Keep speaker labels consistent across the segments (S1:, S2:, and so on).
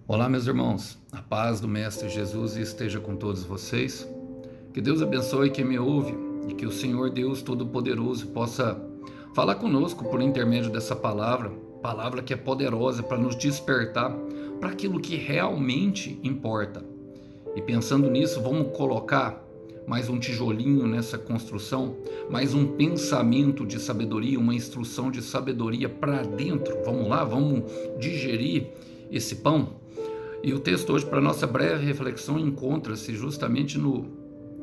S1: Olá, meus irmãos, a paz do Mestre Jesus esteja com todos vocês. Que Deus abençoe quem me ouve e que o Senhor Deus Todo-Poderoso possa falar conosco por intermédio dessa palavra, palavra que é poderosa para nos despertar para aquilo que realmente importa. E pensando nisso, vamos colocar mais um tijolinho nessa construção, mais um pensamento de sabedoria, uma instrução de sabedoria para dentro. Vamos lá, vamos digerir esse pão. E o texto hoje, para nossa breve reflexão, encontra-se justamente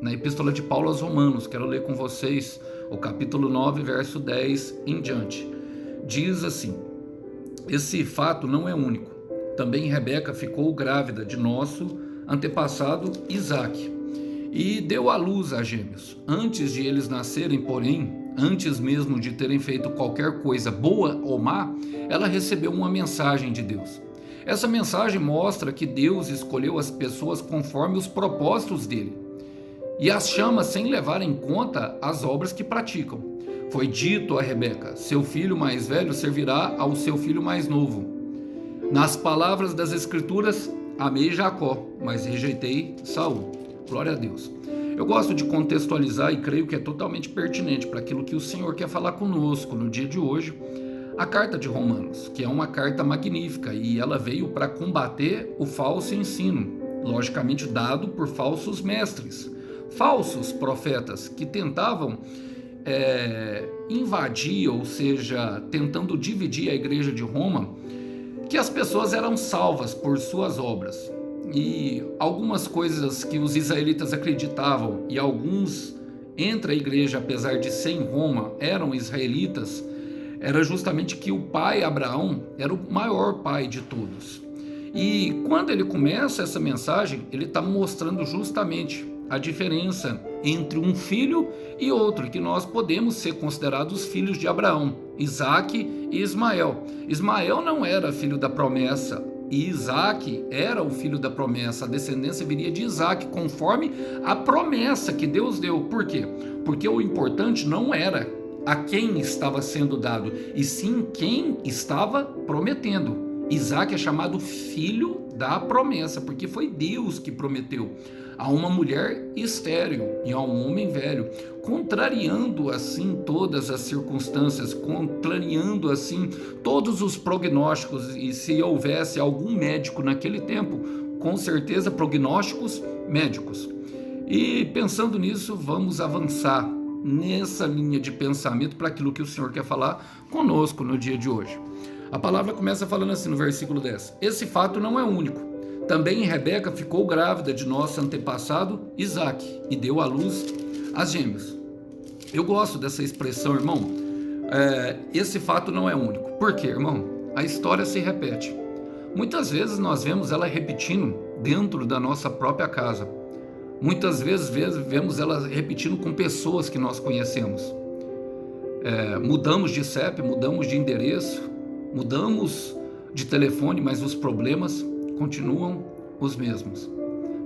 S1: na Epístola de Paulo aos Romanos. Quero ler com vocês o capítulo 9, verso 10 em diante. Diz assim: esse fato não é único. Também Rebeca ficou grávida de nosso antepassado Isaque e deu à luz a gêmeos. Antes de eles nascerem, porém, antes mesmo de terem feito qualquer coisa boa ou má, ela recebeu uma mensagem de Deus. Essa mensagem mostra que Deus escolheu as pessoas conforme os propósitos dele e as chama sem levar em conta as obras que praticam. Foi dito a Rebeca: seu filho mais velho servirá ao seu filho mais novo. Nas palavras das Escrituras, amei Jacó, mas rejeitei Saul. Glória a Deus. Eu gosto de contextualizar e creio que é totalmente pertinente para aquilo que o Senhor quer falar conosco no dia de hoje. A carta de Romanos, que é uma carta magnífica, e ela veio para combater o falso ensino, logicamente dado por falsos mestres, falsos profetas que tentavam invadir, ou seja, tentando dividir a igreja de Roma, que as pessoas eram salvas por suas obras. E algumas coisas que os israelitas acreditavam, e alguns entre a igreja, apesar de ser em Roma, eram israelitas, era justamente que o pai Abraão era o maior pai de todos. E quando ele começa essa mensagem, ele está mostrando justamente a diferença entre um filho e outro, que nós podemos ser considerados filhos de Abraão, Isaque e Ismael. Ismael não era filho da promessa, e Isaque era o filho da promessa. A descendência viria de Isaque, conforme a promessa que Deus deu. Por quê? Porque o importante não era a quem estava sendo dado, e sim quem estava prometendo. Isaque é chamado filho da promessa, porque foi Deus que prometeu a uma mulher estéril e a um homem velho, contrariando assim todas as circunstâncias, contrariando assim todos os prognósticos. E se houvesse algum médico naquele tempo, com certeza prognósticos médicos. E pensando nisso, vamos avançar nessa linha de pensamento para aquilo que o Senhor quer falar conosco no dia de hoje. A palavra começa falando assim no versículo 10: esse fato não é único. Também Rebeca ficou grávida de nosso antepassado Isaque e deu à luz a gêmeos. Eu gosto dessa expressão, irmão. Esse fato não é único. Por quê, irmão? A história se repete. Muitas vezes nós vemos ela repetindo dentro da nossa própria casa. Muitas vezes vemos ela repetindo com pessoas que nós conhecemos. Mudamos de CEP, mudamos de endereço, mudamos de telefone, mas os problemas continuam os mesmos.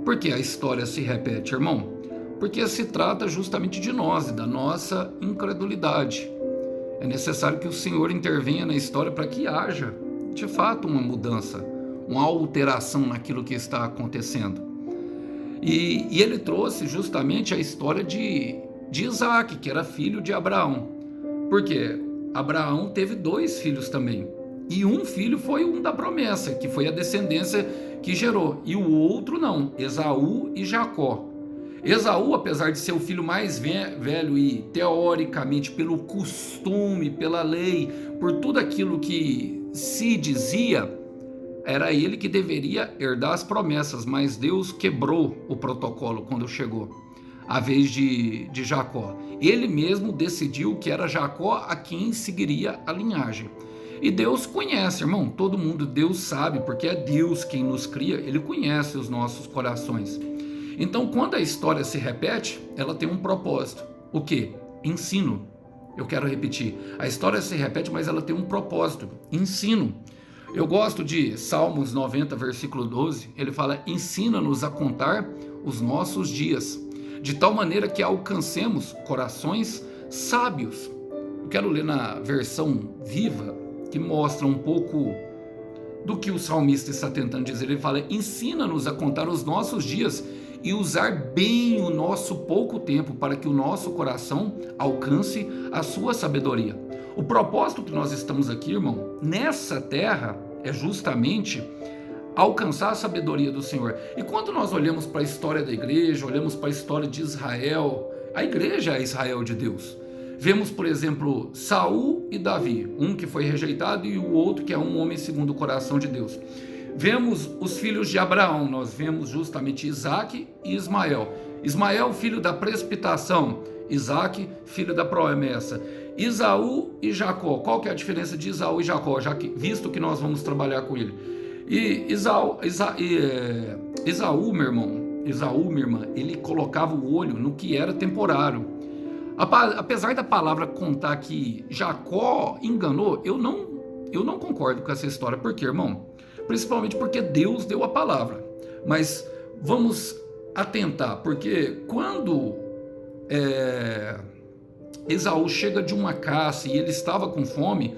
S1: Por que a história se repete, irmão? Porque se trata justamente de nós e da nossa incredulidade. É necessário que o Senhor intervenha na história para que haja, de fato, uma mudança, uma alteração naquilo que está acontecendo. E ele trouxe justamente a história de Isaque, que era filho de Abraão. Porque Abraão teve 2 filhos também. E um filho foi um da promessa, que foi a descendência que gerou. E o outro não, Esaú e Jacó. Esaú, apesar de ser o filho mais velho e teoricamente pelo costume, pela lei, por tudo aquilo que se dizia, era ele que deveria herdar as promessas, mas Deus quebrou o protocolo quando chegou a vez de Jacó. Ele mesmo decidiu que era Jacó a quem seguiria a linhagem. E Deus conhece, irmão, todo mundo, Deus sabe, porque é Deus quem nos cria, Ele conhece os nossos corações. Então, quando a história se repete, ela tem um propósito. O quê? Ensino. Eu quero repetir. A história se repete, mas ela tem um propósito. Ensino. Eu gosto de Salmos 90, versículo 12, ele fala: ensina-nos a contar os nossos dias, de tal maneira que alcancemos corações sábios. Eu quero ler na versão viva, que mostra um pouco do que o salmista está tentando dizer. Ele fala: ensina-nos a contar os nossos dias e usar bem o nosso pouco tempo, para que o nosso coração alcance a sua sabedoria. O propósito que nós estamos aqui, irmão, nessa terra, é justamente alcançar a sabedoria do Senhor. E quando nós olhamos para a história da igreja, olhamos para a história de Israel, a igreja é Israel de Deus. Vemos, por exemplo, Saul e Davi, um que foi rejeitado e o outro que é um homem segundo o coração de Deus. Vemos os filhos de Abraão, nós vemos justamente Isaac e Ismael. Ismael, filho da precipitação, Isaac, filho da promessa. Esaú e Jacó. Qual que é a diferença de Esaú e Jacó, visto que nós vamos trabalhar com ele? E Esaú, meu irmão, Esaú, minha irmã, ele colocava o olho no que era temporário. Apesar da palavra contar que Jacó enganou, eu não concordo com essa história. Por quê, irmão? Principalmente porque Deus deu a palavra. Mas vamos atentar, porque quando Esaú chega de uma caça e ele estava com fome,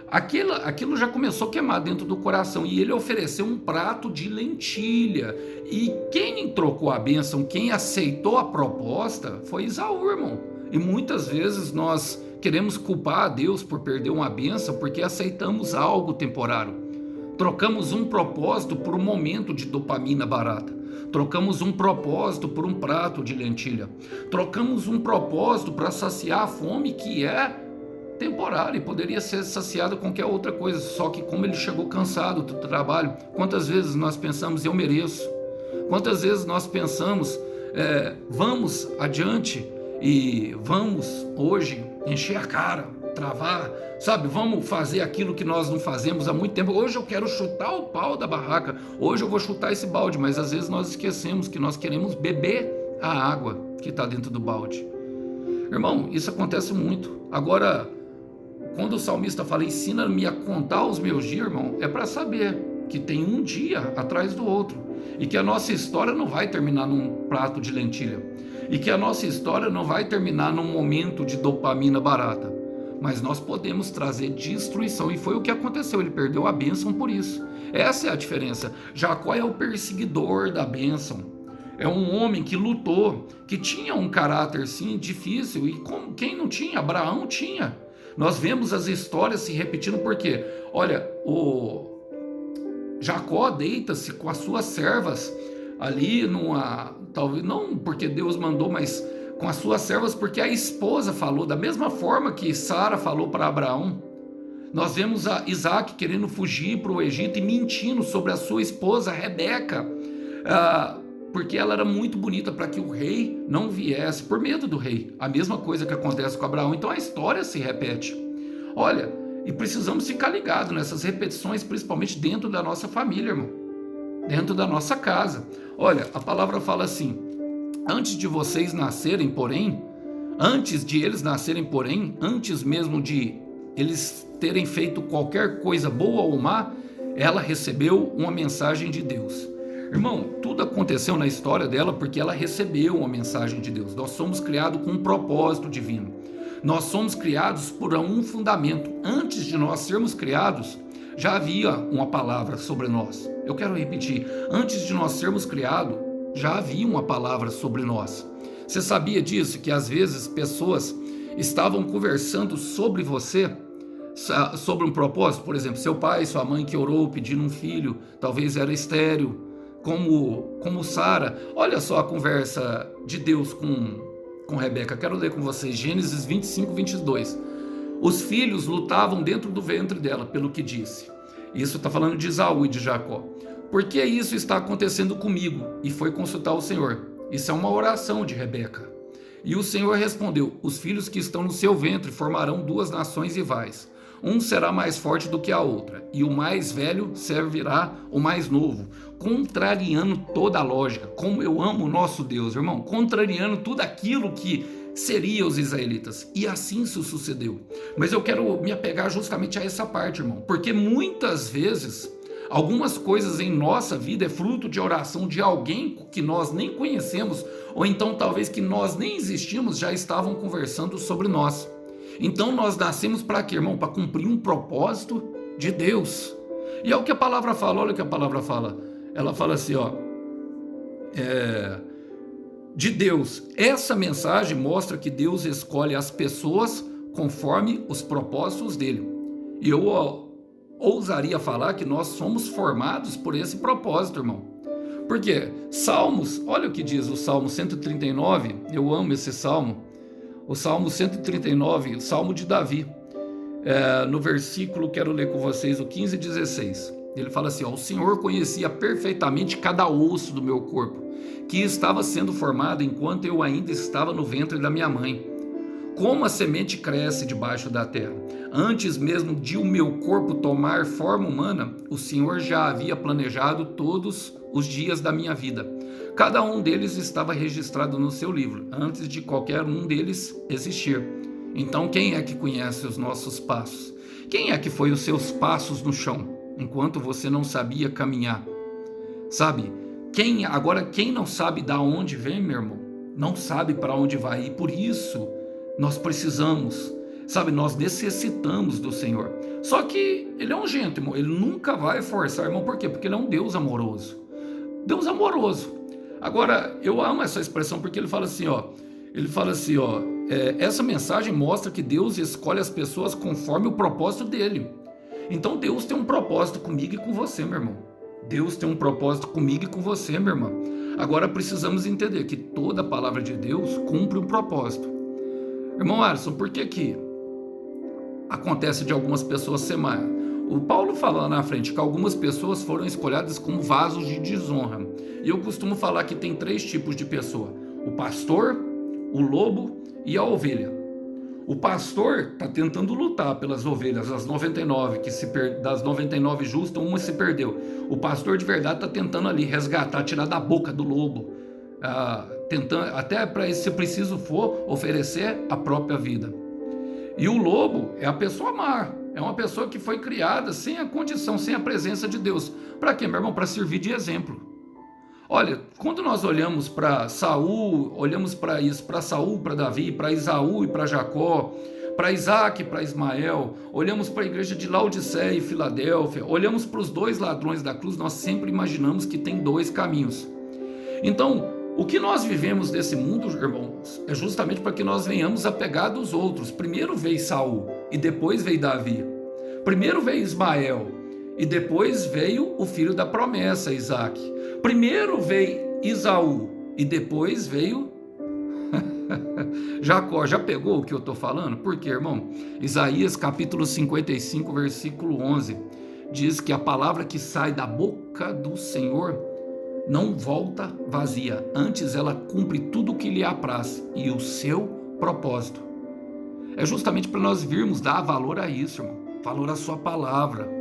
S1: aquilo já começou a queimar dentro do coração, e ele ofereceu um prato de lentilha. E quem trocou a bênção, quem aceitou a proposta, foi Esaú, irmão. E muitas vezes nós queremos culpar a Deus por perder uma bênção porque aceitamos algo temporário. Trocamos um propósito por um momento de dopamina barata. Trocamos um propósito por um prato de lentilha. Trocamos um propósito para saciar a fome que é temporária e poderia ser saciada com qualquer outra coisa. Só que como ele chegou cansado do trabalho, quantas vezes nós pensamos, eu mereço? Quantas vezes nós pensamos, vamos adiante e vamos hoje encher a cara, travar, sabe? Vamos fazer aquilo que nós não fazemos há muito tempo. Hoje eu quero chutar o pau da barraca, hoje eu vou chutar esse balde, mas às vezes nós esquecemos que nós queremos beber a água que está dentro do balde. Irmão, isso acontece muito. Agora, quando o salmista fala, ensina-me a contar os meus dias, irmão, é para saber que tem um dia atrás do outro, e que a nossa história não vai terminar num prato de lentilha, e que a nossa história não vai terminar num momento de dopamina barata, mas nós podemos trazer destruição, e foi o que aconteceu. Ele perdeu a bênção por isso. Essa é a diferença. Jacó é o perseguidor da bênção, é um homem que lutou, que tinha um caráter sim difícil, e como quem não tinha? Abraão tinha. Nós vemos as histórias se repetindo, porque olha, o Jacó deita-se com as suas servas ali talvez não porque Deus mandou, mas com as suas servas porque a esposa falou, da mesma forma que Sara falou para Abraão. Nós vemos a Isaac querendo fugir para o Egito e mentindo sobre a sua esposa Rebeca, porque ela era muito bonita, para que o rei não viesse, por medo do rei. A mesma coisa que acontece com Abraão. Então a história se repete. Olha, e precisamos ficar ligados nessas repetições, principalmente dentro da nossa família, irmão, dentro da nossa casa. Olha, a palavra fala assim: antes de vocês nascerem, porém, antes de eles nascerem, porém, antes mesmo de eles terem feito qualquer coisa boa ou má, ela recebeu uma mensagem de Deus. Irmão, tudo aconteceu na história dela porque ela recebeu uma mensagem de Deus. Nós somos criados com um propósito divino. Nós somos criados por um fundamento. Antes de nós sermos criados, já havia uma palavra sobre nós. Eu quero repetir, antes de nós sermos criados, já havia uma palavra sobre nós. Você sabia disso? Que às vezes pessoas estavam conversando sobre você, sobre um propósito? Por exemplo, seu pai, sua mãe que orou pedindo um filho, talvez era estéril, como Sara. Olha só a conversa de Deus com Rebeca. Quero ler com vocês Gênesis 25, 22. Os filhos lutavam dentro do ventre dela, pelo que disse. Isso está falando de Esaú e de Jacó. Por que isso está acontecendo comigo? E foi consultar o Senhor. Isso é uma oração de Rebeca. E o Senhor respondeu: os filhos que estão no seu ventre formarão duas nações rivais. Um será mais forte do que a outra, e o mais velho servirá o mais novo, contrariando toda a lógica. Como eu amo o nosso Deus, irmão, contrariando tudo aquilo que seria os israelitas. E assim isso sucedeu. Mas eu quero me apegar justamente a essa parte, irmão, porque muitas vezes algumas coisas em nossa vida é fruto de oração de alguém que nós nem conhecemos, ou então talvez que nós nem existimos, já estavam conversando sobre nós. Então nós nascemos para quê, irmão? Para cumprir um propósito de Deus. E é o que a palavra fala, olha o que a palavra fala. Ela fala assim, ó, de Deus. Essa mensagem mostra que Deus escolhe as pessoas conforme os propósitos dele. E eu ousaria falar que nós somos formados por esse propósito, irmão. Porque Salmos, olha o que diz o Salmo 139, eu amo esse Salmo, o Salmo 139, o Salmo de Davi, no versículo, quero ler com vocês o 15 e 16, ele fala assim, ó, o Senhor conhecia perfeitamente cada osso do meu corpo, que estava sendo formado enquanto eu ainda estava no ventre da minha mãe. Como a semente cresce debaixo da terra. Antes mesmo de o meu corpo tomar forma humana, o Senhor já havia planejado todos os dias da minha vida. Cada um deles estava registrado no seu livro, antes de qualquer um deles existir. Então, quem é que conhece os nossos passos? Quem é que foi os seus passos no chão, enquanto você não sabia caminhar? Sabe? Agora, quem não sabe da onde vem, meu irmão, não sabe para onde vai. E por isso, nós precisamos, sabe, nós necessitamos do Senhor. Só que Ele é um gentleman, Ele nunca vai forçar, irmão. Por quê? Porque Ele é um Deus amoroso. Deus amoroso. Agora, eu amo essa expressão porque Ele fala assim, ó, essa mensagem mostra que Deus escolhe as pessoas conforme o propósito dEle. Então Deus tem um propósito comigo e com você, meu irmão. Deus tem um propósito comigo e com você, meu irmão. Agora precisamos entender que toda a palavra de Deus cumpre um propósito. Irmão Alisson, por que acontece de algumas pessoas ser má? O Paulo fala lá na frente que algumas pessoas foram escolhidas como vasos de desonra. E eu costumo falar que tem 3 tipos de pessoa: o pastor, o lobo e a ovelha. O pastor está tentando lutar pelas ovelhas, as 99, das 99 justas, uma se perdeu. O pastor de verdade está tentando ali resgatar, tirar da boca do lobo, tentando, até para, se preciso for, oferecer a própria vida. E o lobo é a pessoa má, é uma pessoa que foi criada sem a condição, sem a presença de Deus. Para quê, meu irmão? Para servir de exemplo. Olha, quando nós olhamos para Saul, olhamos para isso, para Saul, para Davi, para Esaú e para Jacó, para Isaac e para Ismael, olhamos para a igreja de Laodiceia e Filadélfia, olhamos para os 2 ladrões da cruz, nós sempre imaginamos que tem 2 caminhos. Então, o que nós vivemos desse mundo, irmãos, é justamente para que nós venhamos a pegar dos outros. Primeiro veio Saul e depois veio Davi. Primeiro veio Ismael e depois veio o filho da promessa, Isaac. Primeiro veio Esaú e depois veio Jacó. Já pegou o que eu estou falando? Por quê, irmão? Isaías capítulo 55, versículo 11, diz que a palavra que sai da boca do Senhor não volta vazia, antes ela cumpre tudo o que lhe apraz e o seu propósito. É justamente para nós virmos dar valor a isso, irmão, valor à sua palavra.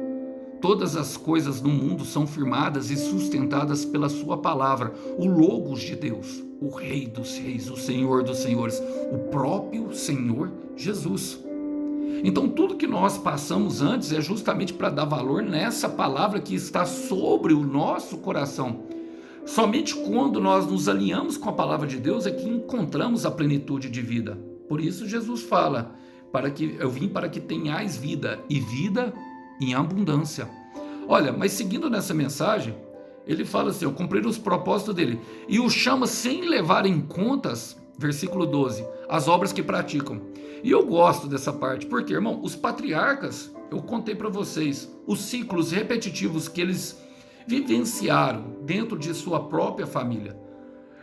S1: Todas as coisas no mundo são firmadas e sustentadas pela sua palavra, o Logos de Deus, o Rei dos Reis, o Senhor dos Senhores, o próprio Senhor Jesus. Então tudo que nós passamos antes é justamente para dar valor nessa palavra que está sobre o nosso coração. Somente quando nós nos alinhamos com a palavra de Deus é que encontramos a plenitude de vida. Por isso Jesus fala, eu vim para que tenhais vida, e vida em abundância. Olha, mas seguindo nessa mensagem, ele fala assim, cumprir os propósitos dele, e o chama sem levar em contas, versículo 12, as obras que praticam. E eu gosto dessa parte, porque, irmão, os patriarcas, eu contei para vocês, os ciclos repetitivos que eles vivenciaram dentro de sua própria família.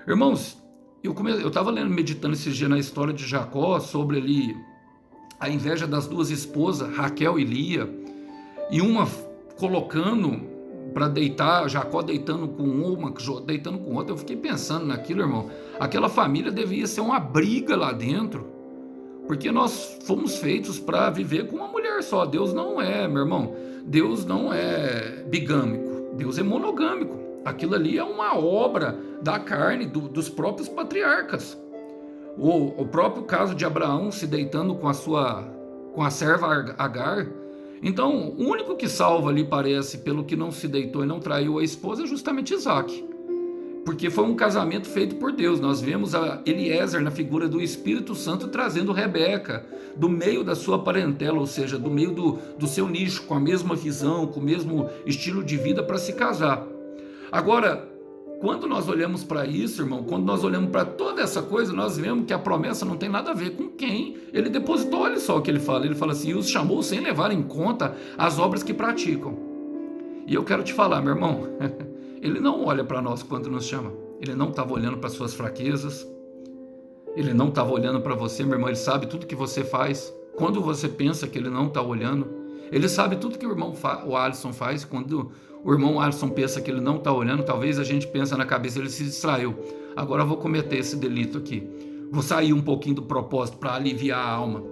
S1: Irmãos, eu estava meditando esses dias na história de Jacó, sobre ali a inveja das 2 esposas, Raquel e Lia, e uma colocando para deitar, Jacó deitando com uma, deitando com outra. Eu fiquei pensando naquilo, irmão. Aquela família devia ser uma briga lá dentro, porque nós fomos feitos para viver com uma mulher só. Deus não é, meu irmão, Deus não é bigâmico, Deus é monogâmico. Aquilo ali é uma obra da carne dos próprios patriarcas. O próprio caso de Abraão se deitando com a serva Agar. Então, o único que salva ali, parece, pelo que não se deitou e não traiu a esposa, é justamente Isaac. porque foi um casamento feito por Deus. Nós vemos a Eliezer na figura do Espírito Santo trazendo Rebeca do meio da sua parentela, ou seja, do meio do seu nicho, com a mesma visão, com o mesmo estilo de vida para se casar. Agora, quando nós olhamos para isso, irmão, quando nós olhamos para toda essa coisa, nós vemos que a promessa não tem nada a ver com quem ele depositou. Olha só o que ele fala assim: e os chamou sem levar em conta as obras que praticam. E eu quero te falar, meu irmão, ele não olha para nós quando nos chama. Ele não estava olhando para suas fraquezas. Ele não estava olhando para você, meu irmão. Ele sabe tudo que você faz. Quando você pensa que ele não está olhando, ele sabe tudo que o Alisson faz. Quando o irmão Alisson pensa que ele não está olhando, talvez a gente pensa na cabeça, ele se distraiu. Agora eu vou cometer esse delito aqui. Vou sair um pouquinho do propósito para aliviar a alma.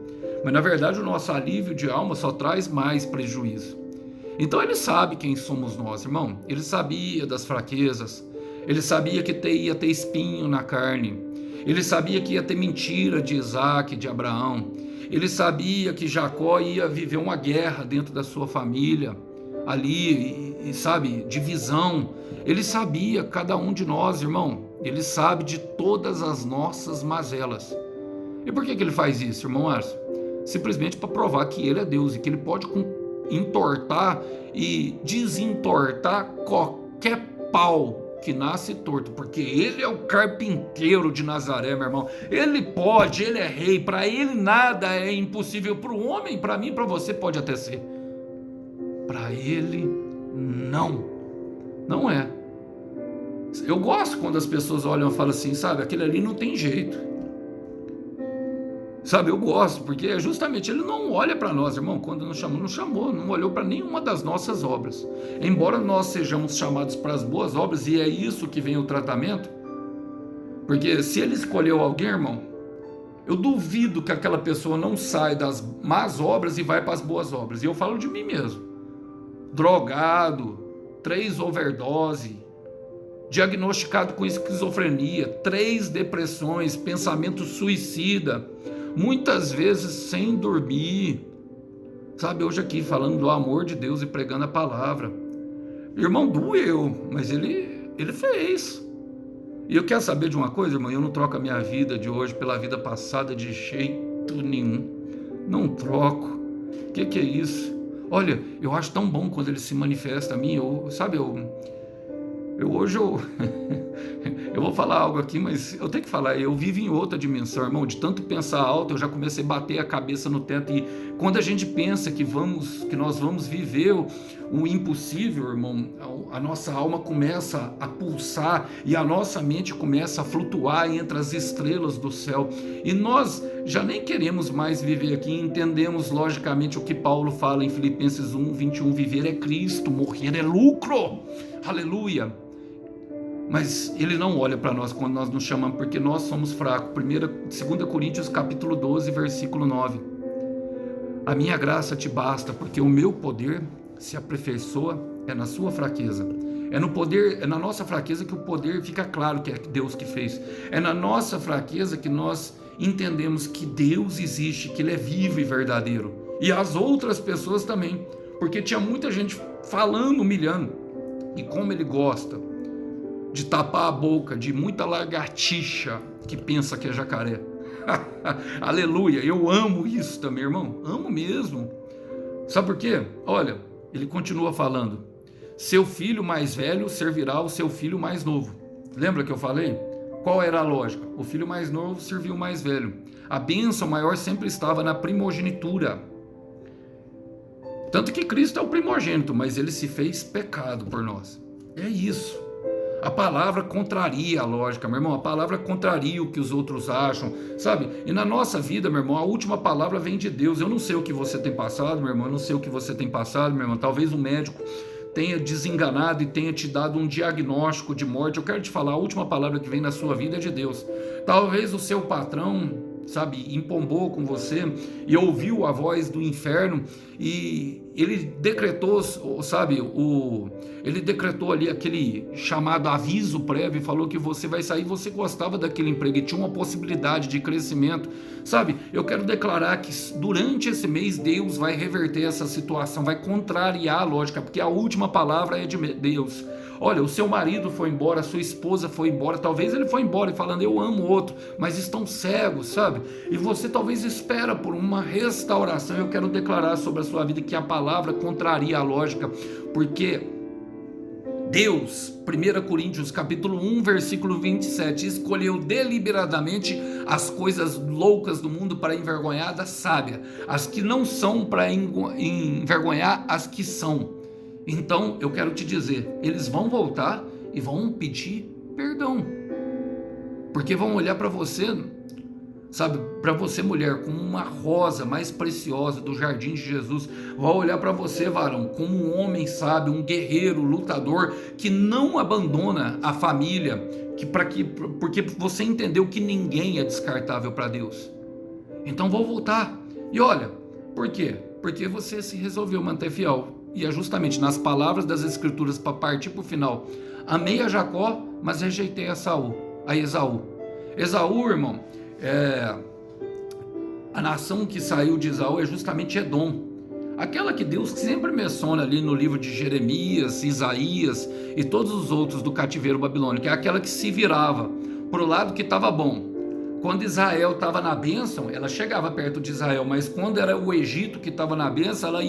S1: Mas na verdade o nosso alívio de alma só traz mais prejuízo. Então ele sabe quem somos nós, irmão. Ele sabia das fraquezas. Ele sabia que ia ter espinho na carne. Ele sabia que ia ter mentira de Isaac, de Abraão. Ele sabia que Jacó ia viver uma guerra dentro da sua família, ali, e sabe, divisão. Ele sabia, cada um de nós, irmão. Ele sabe de todas as nossas mazelas. E por que ele faz isso, irmão Alisson? Simplesmente para provar que ele é Deus e que ele pode entortar e desentortar qualquer pau que nasce torto, porque ele é o carpinteiro de Nazaré, meu irmão. Ele pode, ele é rei, para ele nada é impossível. Para o homem, para mim, para você pode até ser. Para ele, não é. Eu gosto quando as pessoas olham e falam assim, sabe, aquele ali não tem jeito. Sabe, eu gosto, porque é justamente ele não olha para nós, irmão. Quando nos chamou, não olhou para nenhuma das nossas obras. Embora nós sejamos chamados para as boas obras, e é isso que vem o tratamento, porque se ele escolheu alguém, irmão, eu duvido que aquela pessoa não saia das más obras e vai para as boas obras. E eu falo de mim mesmo. Drogado, 3 overdose, diagnosticado com esquizofrenia, 3 depressões, pensamento suicida, muitas vezes sem dormir, sabe, hoje aqui falando do amor de Deus e pregando a palavra. Irmão, doeu, mas ele fez. E eu quero saber de uma coisa, irmão, eu não troco a minha vida de hoje pela vida passada de jeito nenhum. Não troco. O que é isso? Olha, eu acho tão bom quando ele se manifesta a mim, hoje eu vou falar algo aqui, mas eu tenho que falar, eu vivo em outra dimensão, irmão. De tanto pensar alto, eu já comecei a bater a cabeça no teto. E quando a gente pensa que nós vamos viver o impossível, irmão, a nossa alma começa a pulsar e a nossa mente começa a flutuar entre as estrelas do céu. E nós já nem queremos mais viver aqui. Entendemos logicamente o que Paulo fala em Filipenses 1:21, viver é Cristo, morrer é lucro. Aleluia. Mas ele não olha para nós quando nós nos chamamos, porque nós somos fracos. 2 Coríntios capítulo 12, versículo 9. A minha graça te basta, porque o meu poder se aperfeiçoa na sua fraqueza. É na nossa fraqueza que o poder fica claro que é Deus que fez. É na nossa fraqueza que nós entendemos que Deus existe, que Ele é vivo e verdadeiro. E as outras pessoas também, porque tinha muita gente falando, humilhando. E como Ele gosta de tapar a boca de muita lagartixa que pensa que é jacaré. Aleluia, eu amo isso também, irmão, amo mesmo. Sabe por quê? Olha, ele continua falando, seu filho mais velho servirá ao seu filho mais novo. Lembra que eu falei? Qual era a lógica? O filho mais novo serviu o mais velho. A bênção maior sempre estava na primogenitura. Tanto que Cristo é o primogênito, mas ele se fez pecado por nós. É isso. A palavra contraria a lógica, meu irmão. A palavra contraria o que os outros acham, sabe? E na nossa vida, meu irmão, a última palavra vem de Deus. Eu não sei o que você tem passado, meu irmão. Eu não sei o que você tem passado, meu irmão. Talvez um médico tenha desenganado e tenha te dado um diagnóstico de morte. Eu quero te falar, a última palavra que vem na sua vida é de Deus. Talvez o seu patrão, sabe, empombou com você e ouviu a voz do inferno e ele decretou, sabe, ele decretou ali aquele chamado aviso prévio e falou que você vai sair, você gostava daquele emprego e tinha uma possibilidade de crescimento, sabe? Eu quero declarar que durante esse mês Deus vai reverter essa situação, vai contrariar a lógica, porque a última palavra é de Deus. Olha, o seu marido foi embora, a sua esposa foi embora, talvez ele foi embora e falando eu amo o outro, mas estão cegos, sabe? E você talvez espera por uma restauração. Eu quero declarar sobre a sua vida que a palavra contraria a lógica, porque Deus, 1 Coríntios capítulo 1, versículo 27, escolheu deliberadamente as coisas loucas do mundo para envergonhar das sábias, as que não são para envergonhar as que são. Então eu quero te dizer, eles vão voltar e vão pedir perdão, porque vão olhar para você, sabe, para você mulher, como uma rosa mais preciosa do jardim de Jesus. Vão olhar para você, varão, como um homem sábio, um guerreiro, lutador, que não abandona a família, porque você entendeu que ninguém é descartável para Deus. Então vão voltar. E olha, por quê? Porque você se resolveu manter fiel. E é justamente nas palavras das Escrituras, para partir para o final: amei a Jacó, mas rejeitei a Esaú. Esaú, irmão, a nação que saiu de Esaú é justamente Edom, aquela que Deus sempre menciona ali no livro de Jeremias, Isaías e todos os outros do cativeiro babilônico. É aquela que se virava para o lado que estava bom. Quando Israel estava na bênção, ela chegava perto de Israel, mas quando era o Egito que estava na bênção, ela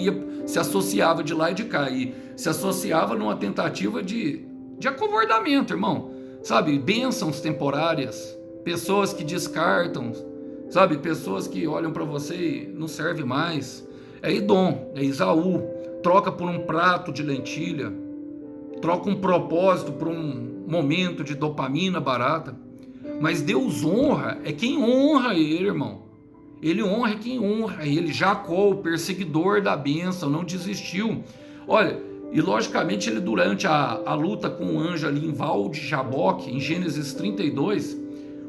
S1: se associava de lá e de cá, e se associava numa tentativa de acovardamento, irmão, sabe? Bênçãos temporárias, pessoas que descartam, sabe? Pessoas que olham para você e não serve mais. É Edom, é Esaú, troca por um prato de lentilha, troca um propósito por um momento de dopamina barata. Mas Deus honra quem honra Ele, irmão. Ele honra quem honra Ele. Jacó, o perseguidor da bênção, não desistiu. Olha, e logicamente ele, durante a luta com o anjo ali em Val de Jaboque, em Gênesis 32,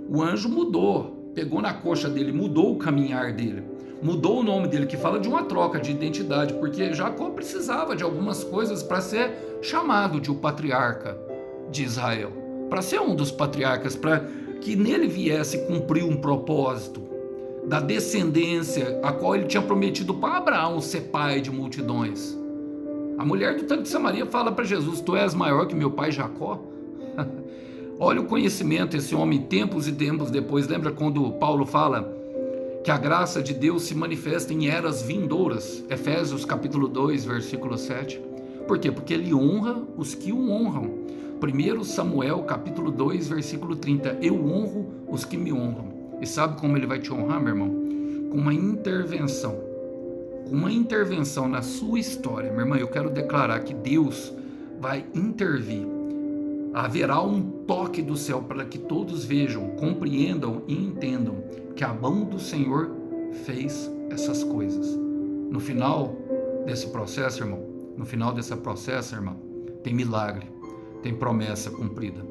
S1: o anjo mudou, pegou na coxa dele, mudou o caminhar dele, mudou o nome dele, que fala de uma troca de identidade, porque Jacó precisava de algumas coisas para ser chamado de o patriarca de Israel, para ser um dos patriarcas, para que nele viesse cumprir um propósito da descendência a qual ele tinha prometido para Abraão ser pai de multidões. A mulher do tanque de Samaria fala para Jesus: tu és maior que meu pai Jacó? Olha o conhecimento, esse homem, tempos e tempos depois. Lembra quando Paulo fala que a graça de Deus se manifesta em eras vindouras? Efésios capítulo 2, versículo 7. Por quê? Porque ele honra os que o honram. 1 Samuel capítulo 2, versículo 30. Eu honro os que me honram. E sabe como ele vai te honrar, meu irmão? Com uma intervenção. Com uma intervenção na sua história. Meu irmão, eu quero declarar que Deus vai intervir. Haverá um toque do céu para que todos vejam, compreendam e entendam que a mão do Senhor fez essas coisas. No final desse processo, irmão, tem milagre, tem promessa cumprida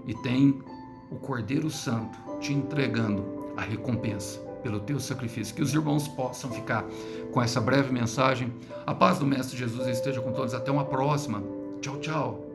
S1: e tem o Cordeiro Santo te entregando a recompensa pelo teu sacrifício. Que os irmãos possam ficar com essa breve mensagem. A paz do Mestre Jesus esteja com todos. Até uma próxima. Tchau, tchau.